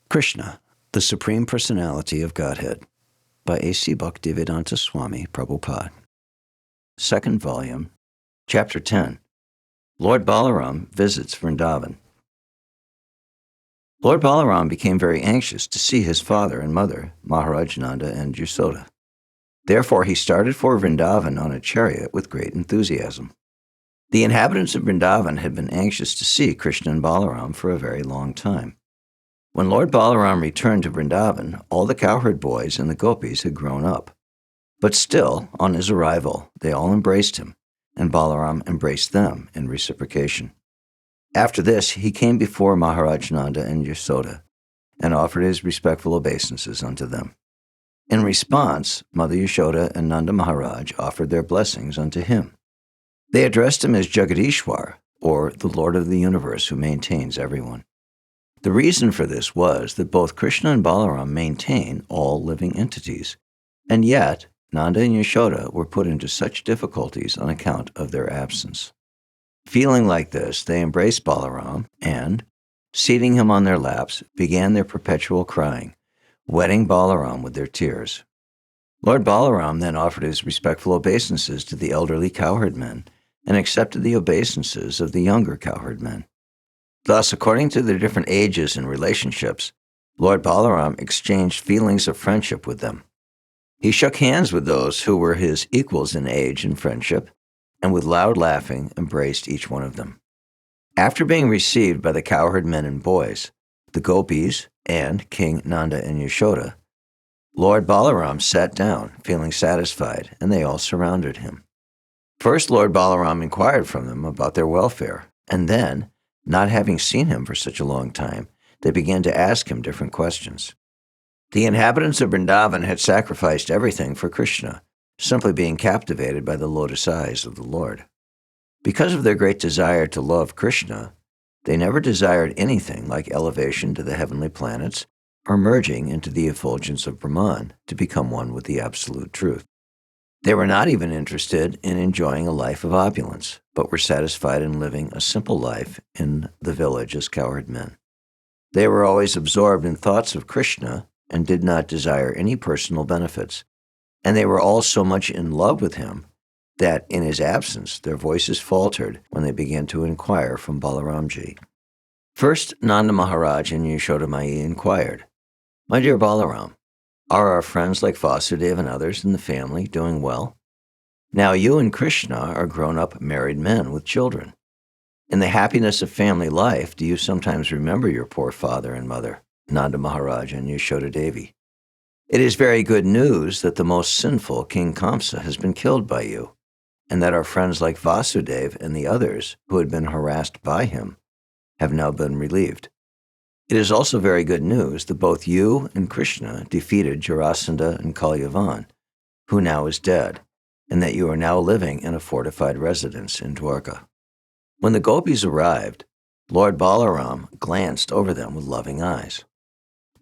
Krishna, the Supreme Personality of Godhead, by A.C. Bhaktivedanta Swami, Prabhupāda. Second volume, Chapter 10. Lord Balarāma visits Vṛndāvana. Lord Balarāma became very anxious to see his father and mother, Maharaj Nanda and Yasoda. Therefore he started for Vṛndāvana on a chariot with great enthusiasm. The inhabitants of Vṛndāvana had been anxious to see Krishna and Balarāma for a very long time. When Lord Balarāma returned to Vṛndāvana, all the cowherd boys and the gopis had grown up. But still, on his arrival, they all embraced him, and Balarāma embraced them in reciprocation. After this, he came before Maharaj Nanda and Yasoda, and offered his respectful obeisances unto them. In response, Mother Yashoda and Nanda Maharaj offered their blessings unto him. They addressed him as Jagadishwar, or the Lord of the universe who maintains everyone. The reason for this was that both Krishna and Balarāma maintain all living entities, and yet Nanda and Yashoda were put into such difficulties on account of their absence. Feeling like this, they embraced Balarāma and, seating him on their laps, began their perpetual crying, wetting Balarāma with their tears. Lord Balarāma then offered his respectful obeisances to the elderly cowherd men and accepted the obeisances of the younger cowherd men. Thus, according to their different ages and relationships, Lord Balarāma exchanged feelings of friendship with them. He shook hands with those who were his equals in age and friendship, and with loud laughing embraced each one of them. After being received by the cowherd men and boys, the gopis, and King Nanda and Yashoda, Lord Balarāma sat down, feeling satisfied, and they all surrounded him. First, Lord Balarāma inquired from them about their welfare, and then, not having seen him for such a long time, they began to ask him different questions. The inhabitants of Vṛndāvana had sacrificed everything for Krishna, simply being captivated by the lotus eyes of the Lord. Because of their great desire to love Krishna, they never desired anything like elevation to the heavenly planets or merging into the effulgence of Brahman to become one with the absolute truth. They were not even interested in enjoying a life of opulence, but were satisfied in living a simple life in the village as cowherd men. They were always absorbed in thoughts of Krishna and did not desire any personal benefits, and they were all so much in love with him that in his absence their voices faltered when they began to inquire from Balaramji. First, Nanda Maharaj and Yashoda Mai inquired, "My dear Balarāma, are our friends like Vyāsadeva and others in the family doing well? Now you and Krishna are grown-up married men with children. In the happiness of family life, do you sometimes remember your poor father and mother, Nanda Maharaj and Yashoda Devi? It is very good news that the most sinful King KĽamsa has been killed by you, and that our friends like Vāsudeva and the others who had been harassed by him have now been relieved. It is also very good news that both you and Krishna defeated Jarasandha and Kalyavan, who now is dead, and that you are now living in a fortified residence in Dwarka." When the gopis arrived, Lord Balarāma glanced over them with loving eyes.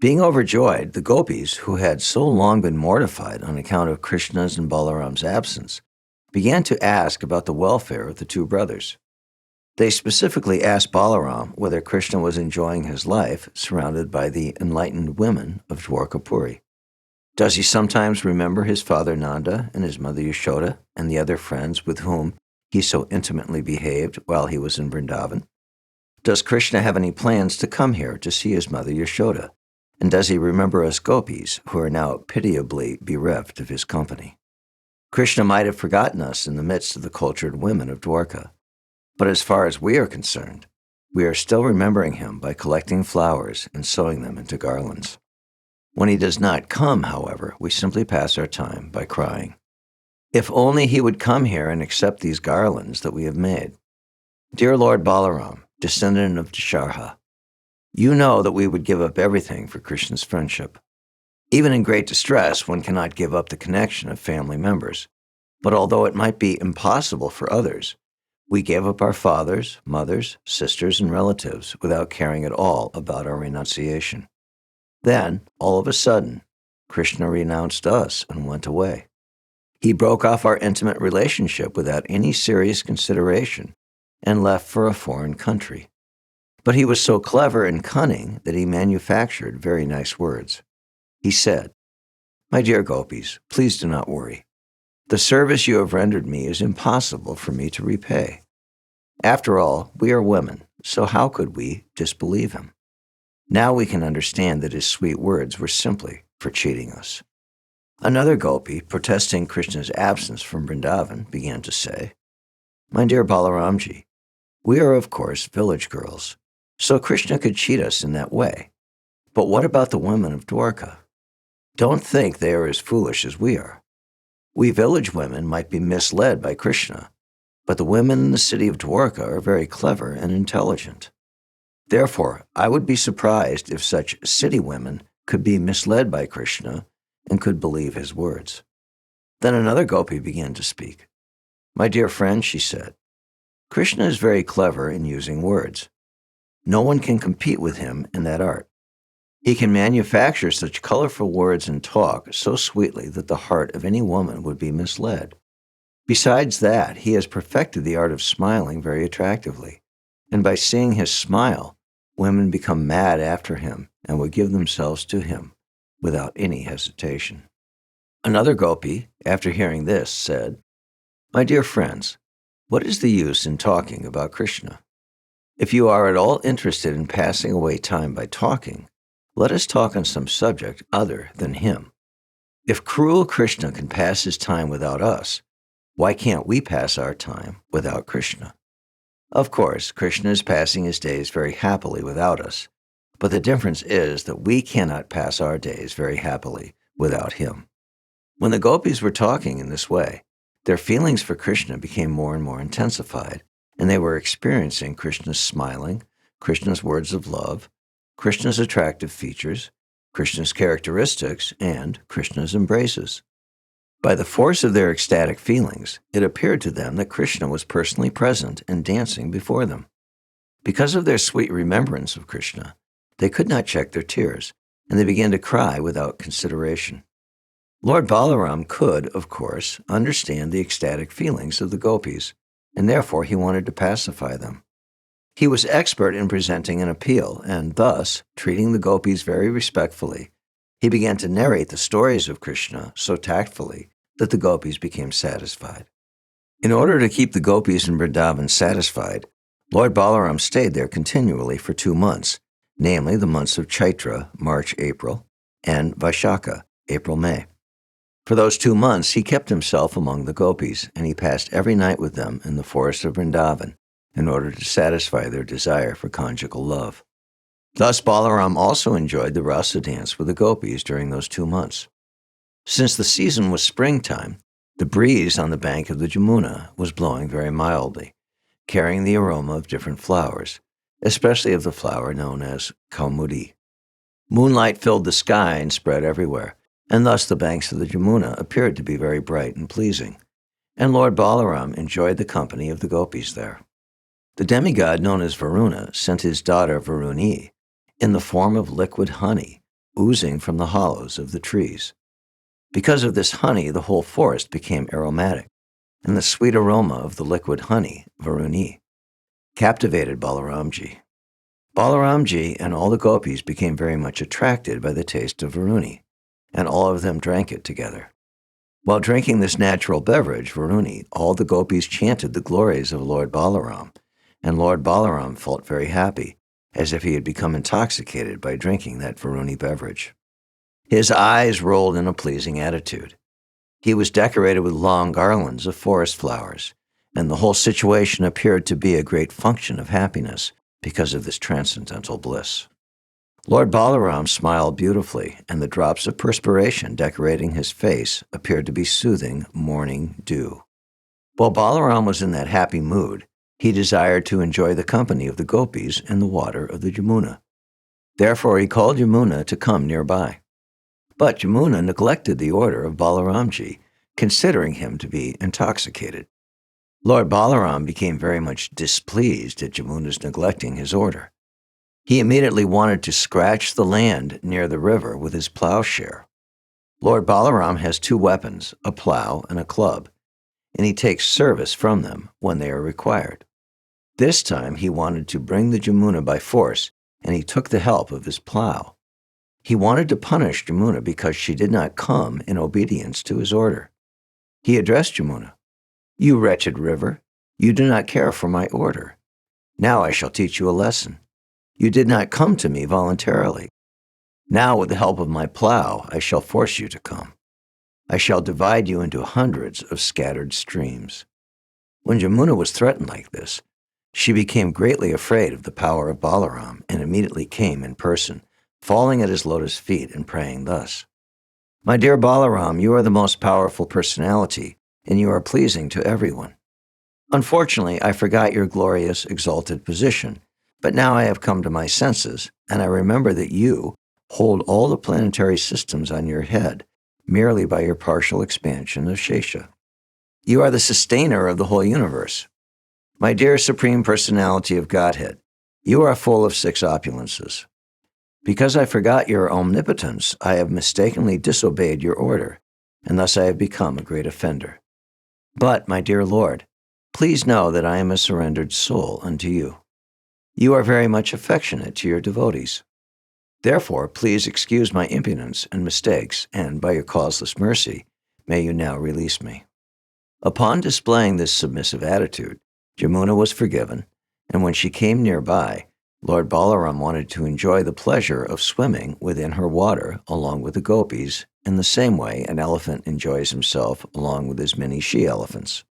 Being overjoyed, the gopis, who had so long been mortified on account of Krishna's and Balarāma's absence, began to ask about the welfare of the two brothers. They specifically asked Balarāma whether Krishna was enjoying his life surrounded by the enlightened women of Dwarkapuri. Does he sometimes remember his father Nanda and his mother Yashoda and the other friends with whom he so intimately behaved while he was in Vṛndāvana? Does Krishna have any plans to come here to see his mother Yashoda? And does he remember us gopis who are now pitiably bereft of his company? Krishna might have forgotten us in the midst of the cultured women of Dwarka. But as far as we are concerned, we are still remembering him by collecting flowers and sewing them into garlands. When he does not come, however, we simply pass our time by crying. If only he would come here and accept these garlands that we have made. Dear Lord Balarāma, descendant of Dasharha, you know that we would give up everything for Krishna's friendship. Even in great distress, one cannot give up the connection of family members. But although it might be impossible for others, we gave up our fathers, mothers, sisters, and relatives without caring at all about our renunciation. Then, all of a sudden, Krishna renounced us and went away. He broke off our intimate relationship without any serious consideration and left for a foreign country. But he was so clever and cunning that he manufactured very nice words. He said, "My dear gopis, please do not worry. The service you have rendered me is impossible for me to repay. After all, we are women, so how could we disbelieve him? Now we can understand that his sweet words were simply for cheating us." Another gopi, protesting Krishna's absence from Vṛndāvana, began to say, "My dear Balarāma, we are of course village girls, so Krishna could cheat us in that way. But what about the women of Dwarka? Don't think they are as foolish as we are. We village women might be misled by Krishna, but the women in the city of Dwarka are very clever and intelligent. Therefore, I would be surprised if such city women could be misled by Krishna and could believe his words." Then another gopi began to speak. "My dear friend," she said, "Krishna is very clever in using words. No one can compete with him in that art. He can manufacture such colorful words and talk so sweetly that the heart of any woman would be misled. Besides that, he has perfected the art of smiling very attractively, and by seeing his smile, women become mad after him and would give themselves to him without any hesitation." Another gopi, after hearing this, said, "My dear friends, what is the use in talking about Krishna? If you are at all interested in passing away time by talking, let us talk on some subject other than him. If cruel Krishna can pass his time without us, why can't we pass our time without Krishna? Of course, Krishna is passing his days very happily without us, but the difference is that we cannot pass our days very happily without him." When the gopis were talking in this way, their feelings for Krishna became more and more intensified, and they were experiencing Krishna's smiling, Krishna's words of love, Krishna's attractive features, Krishna's characteristics, and Krishna's embraces. By the force of their ecstatic feelings, it appeared to them that Krishna was personally present and dancing before them. Because of their sweet remembrance of Krishna, they could not check their tears, and they began to cry without consideration. Lord Balarāma could, of course, understand the ecstatic feelings of the gopis, and therefore he wanted to pacify them. He was expert in presenting an appeal, and thus, treating the gopis very respectfully, he began to narrate the stories of Krishna so tactfully that the gopis became satisfied. In order to keep the gopis in Vṛndāvana satisfied, Lord Balarāma stayed there continually for 2 months, namely the months of Chaitra, March-April, and Vaishakha, April-May. For those 2 months, he kept himself among the gopis, and he passed every night with them in the forest of Vṛndāvana in order to satisfy their desire for conjugal love. Thus, Balarāma also enjoyed the rasa dance with the gopis during those 2 months. Since the season was springtime, the breeze on the bank of the Jamuna was blowing very mildly, carrying the aroma of different flowers, especially of the flower known as kaumudi. Moonlight filled the sky and spread everywhere, and thus the banks of the Jamuna appeared to be very bright and pleasing, and Lord Balarāma enjoyed the company of the gopis there. The demigod known as Varuna sent his daughter Varuni in the form of liquid honey oozing from the hollows of the trees. Because of this honey, the whole forest became aromatic, and the sweet aroma of the liquid honey, Varuni, captivated Balarāma. Balarāma and all the gopis became very much attracted by the taste of Varuni, and all of them drank it together. While drinking this natural beverage, Varuni, all the gopis chanted the glories of Lord Balarāma, and Lord Balarāma felt very happy, as if he had become intoxicated by drinking that Varuni beverage. His eyes rolled in a pleasing attitude. He was decorated with long garlands of forest flowers, and the whole situation appeared to be a great function of happiness because of this transcendental bliss. Lord Balarāma smiled beautifully, and the drops of perspiration decorating his face appeared to be soothing morning dew. While Balarāma was in that happy mood, he desired to enjoy the company of the gopis in the water of the Jamuna. Therefore he called Yamuna to come nearby. But Yamuna neglected the order of Balarāma, considering him to be intoxicated. Lord Balarāma became very much displeased at Yamuna's neglecting his order. He immediately wanted to scratch the land near the river with his plowshare. Lord Balarāma has 2 weapons, a plow and a club, and he takes service from them when they are required. This time he wanted to bring the Jamuna by force, and he took the help of his plow. He wanted to punish Jamuna because she did not come in obedience to his order. He addressed Jamuna, "You wretched river, you do not care for my order. Now I shall teach you a lesson. You did not come to me voluntarily. Now with the help of my plow, I shall force you to come. I shall divide you into hundreds of scattered streams." When Jamuna was threatened like this, she became greatly afraid of the power of Balarāma and immediately came in person, falling at his lotus feet and praying thus, "My dear Balarāma, you are the most powerful personality, and you are pleasing to everyone. Unfortunately, I forgot your glorious, exalted position, but now I have come to my senses, and I remember that you hold all the planetary systems on your head merely by your partial expansion of Shesha. You are the sustainer of the whole universe. My dear Supreme Personality of Godhead, you are full of 6 opulences. Because I forgot your omnipotence, I have mistakenly disobeyed your order, and thus I have become a great offender. But, my dear Lord, please know that I am a surrendered soul unto you. You are very much affectionate to your devotees. Therefore, please excuse my impudence and mistakes, and by your causeless mercy, may you now release me." Upon displaying this submissive attitude, Jamuna was forgiven, and when she came nearby, Lord Balarāma wanted to enjoy the pleasure of swimming within her water along with the gopis in the same way an elephant enjoys himself along with his many she-elephants.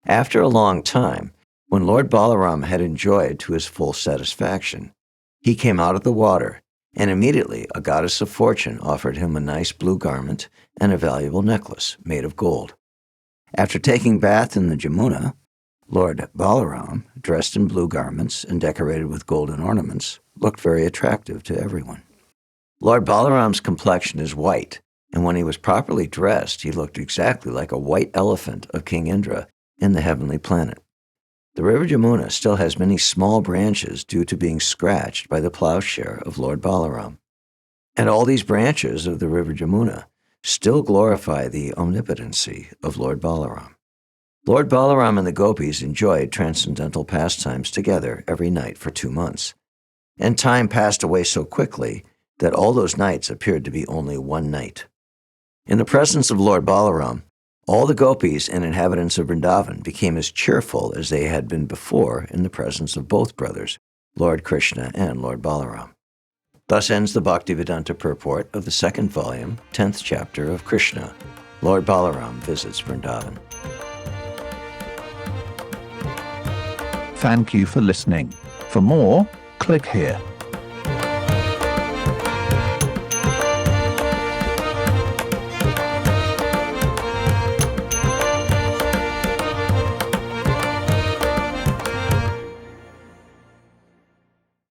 After a long time, when Lord Balarāma had enjoyed to his full satisfaction, he came out of the water, and immediately a goddess of fortune offered him a nice blue garment and a valuable necklace made of gold. After taking bath in the Jamuna, Lord Balarāma, dressed in blue garments and decorated with golden ornaments, looked very attractive to everyone. Lord Balarāma's complexion is white, and when he was properly dressed, he looked exactly like a white elephant of King Indra in the heavenly planet. The river Jamuna still has many small branches due to being scratched by the plowshare of Lord Balarāma. And all these branches of the river Jamuna still glorify the omnipotency of Lord Balarāma. Lord Balarāma and the gopis enjoyed transcendental pastimes together every night for 2 months, and time passed away so quickly that all those nights appeared to be only one night. In the presence of Lord Balarāma, all the gopis and inhabitants of Vṛndāvana became as cheerful as they had been before in the presence of both brothers, Lord Krishna and Lord Balarāma. Thus ends the Bhaktivedanta purport of the 2nd volume, 10th chapter of Krishna, Lord Balarāma Visits Vṛndāvana. Thank you for listening. For more, click here.